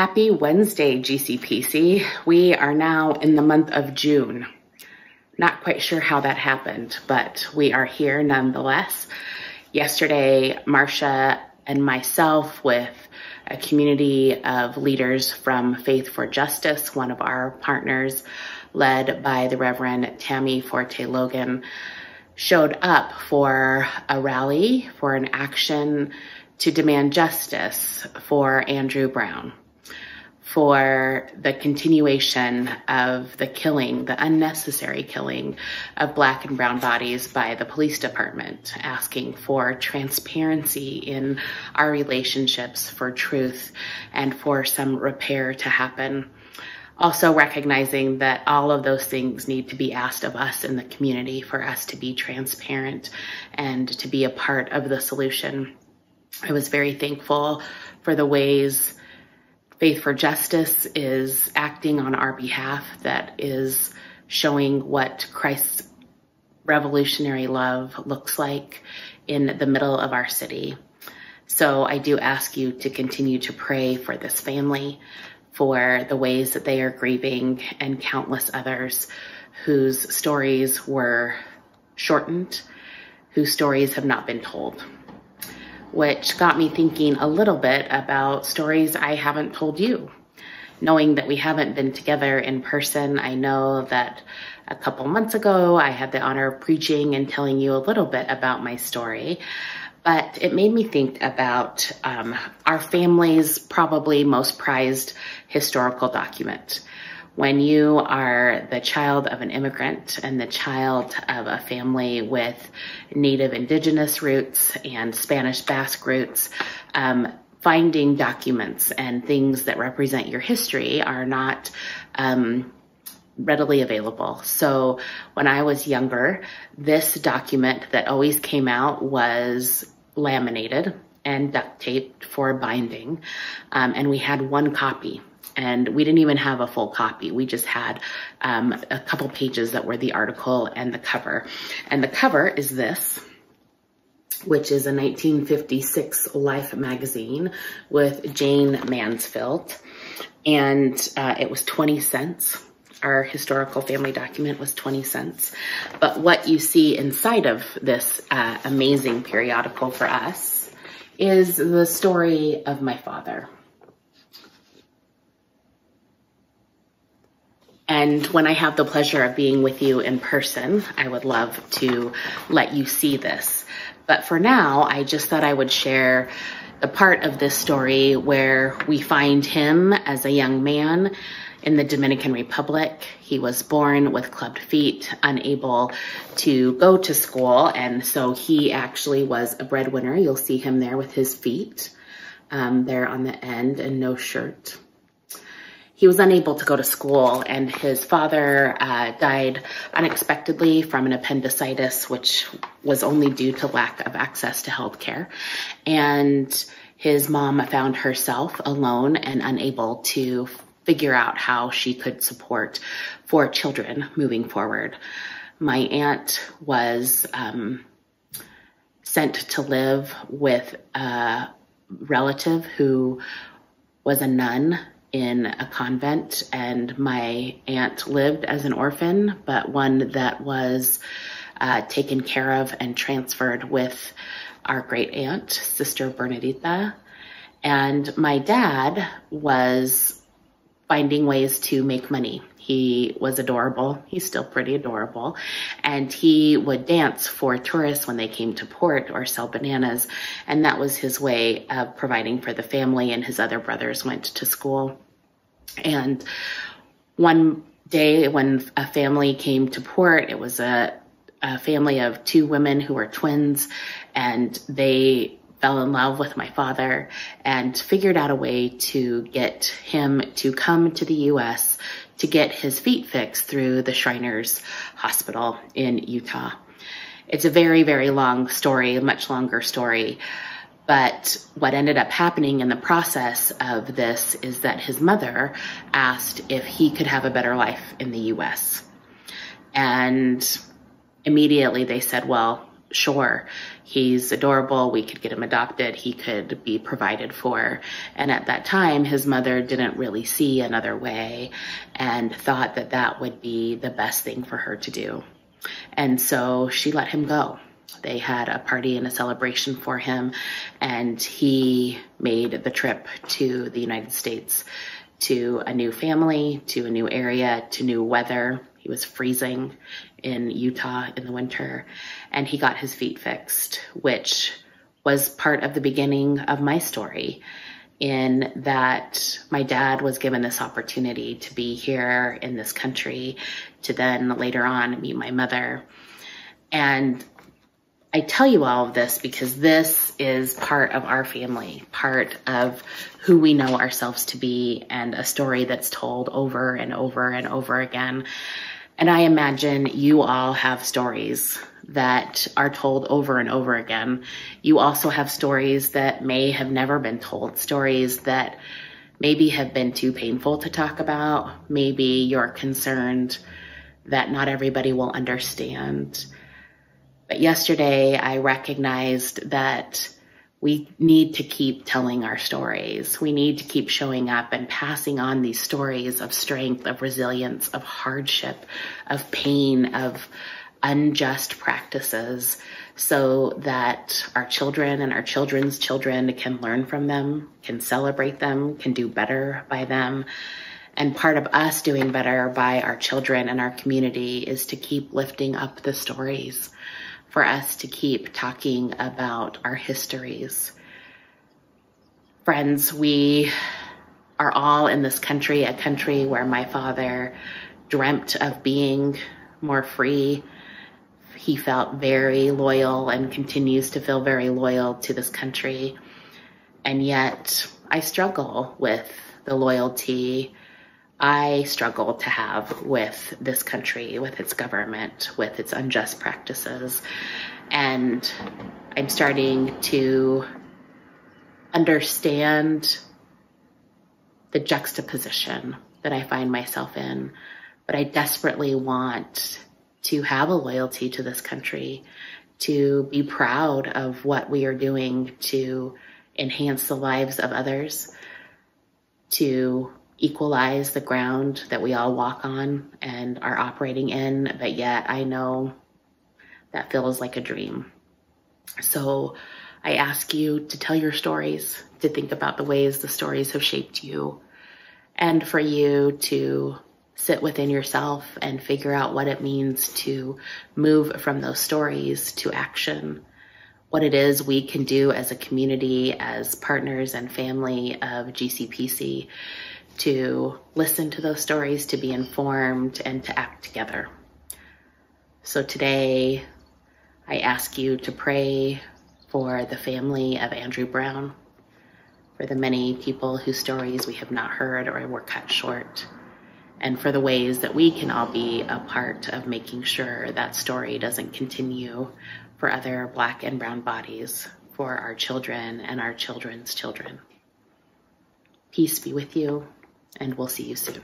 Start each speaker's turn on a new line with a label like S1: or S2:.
S1: Happy Wednesday, GCPC. We are now in the month of June. Not quite sure how that happened, but we are here nonetheless. Yesterday, Marcia and myself with a community of leaders from Faith for Justice, one of our partners, led by the Reverend Tammy Forte Logan, showed up for a rally, for an action to demand justice for Andrew Brown, for the continuation of the killing, the unnecessary killing of Black and brown bodies by the police department, asking for transparency in our relationships, for truth, and for some repair to happen. Also recognizing that all of those things need to be asked of us in the community for us to be transparent and to be a part of the solution. I was very thankful for the ways Faith for Justice is acting on our behalf, that is showing what Christ's revolutionary love looks like in the middle of our city. So I do ask you to continue to pray for this family, for the ways that they are grieving, and countless others whose stories were shortened, whose stories have not been told. Which got me thinking a little bit about stories I haven't told you. Knowing that we haven't been together in person, I know that a couple months ago I had the honor of preaching and telling you a little bit about my story, but it made me think about our family's probably most prized historical document. When you are the child of an immigrant and the child of a family with Native Indigenous roots and Spanish Basque roots, finding documents and things that represent your history are not readily available. So when I was younger, this document that always came out was laminated and duct taped for binding, and we had one copy. And we didn't even have a full copy. We just had a couple pages that were the article and the cover. And the cover is this, which is a 1956 Life magazine with Jane Mansfield. And it was 20 cents. Our historical family document was 20 cents. But what you see inside of this amazing periodical for us is the story of my father. And when I have the pleasure of being with you in person, I would love to let you see this. But for now, I just thought I would share the part of this story where we find him as a young man in the Dominican Republic. He was born with clubbed feet, unable to go to school. And so he actually was a breadwinner. You'll see him there with his feet there on the end and no shirt. He was unable to go to school, and his father died unexpectedly from an appendicitis, which was only due to lack of access to health care. And his mom found herself alone and unable to figure out how she could support 4 children moving forward. My aunt was sent to live with a relative who was a nun in a convent, and my aunt lived as an orphan, but one that was taken care of and transferred with our great aunt, Sister Bernadita. And my dad was finding ways to make money. He was adorable. He's still pretty adorable. And he would dance for tourists when they came to port or sell bananas. And that was his way of providing for the family, and his other brothers went to school. And one day when a family came to port, it was a family of 2 women who were twins, and they fell in love with my father and figured out a way to get him to come to the U.S. to get his feet fixed through the Shriners Hospital in Utah. It's a very, very long story, a much longer story. But what ended up happening in the process of this is that his mother asked if he could have a better life in the U.S. And immediately they said, well, sure, he's adorable, we could get him adopted, he could be provided for. And at that time, his mother didn't really see another way and thought that that would be the best thing for her to do. And so she let him go. They had a party and a celebration for him, and he made the trip to the United States, to a new family, to a new area, to new weather. He was freezing in Utah in the winter, and he got his feet fixed, which was part of the beginning of my story, in that my dad was given this opportunity to be here in this country, to then later on meet my mother. And I tell you all of this because this is part of our family, part of who we know ourselves to be, and a story that's told over and over and over again. And I imagine you all have stories that are told over and over again. You also have stories that may have never been told, stories that maybe have been too painful to talk about. Maybe you're concerned that not everybody will understand. But yesterday, I recognized that we need to keep telling our stories. We need to keep showing up and passing on these stories of strength, of resilience, of hardship, of pain, of unjust practices, so that our children and our children's children can learn from them, can celebrate them, can do better by them. And part of us doing better by our children and our community is to keep lifting up the stories, for us to keep talking about our histories. Friends, we are all in this country, a country where my father dreamt of being more free. He felt very loyal and continues to feel very loyal to this country. And yet I struggle with the loyalty I struggle to have with this country, with its government, with its unjust practices. And I'm starting to understand the juxtaposition that I find myself in. But I desperately want to have a loyalty to this country, to be proud of what we are doing to enhance the lives of others, to equalize the ground that we all walk on and are operating in, but yet I know that feels like a dream. So I ask you to tell your stories, to think about the ways the stories have shaped you, and for you to sit within yourself and figure out what it means to move from those stories to action, what it is we can do as a community, as partners and family of GCPC, to listen to those stories, to be informed, and to act together. So today, I ask you to pray for the family of Andrew Brown, for the many people whose stories we have not heard or were cut short, and for the ways that we can all be a part of making sure that story doesn't continue for other Black and brown bodies, for our children and our children's children. Peace be with you, and we'll see you soon.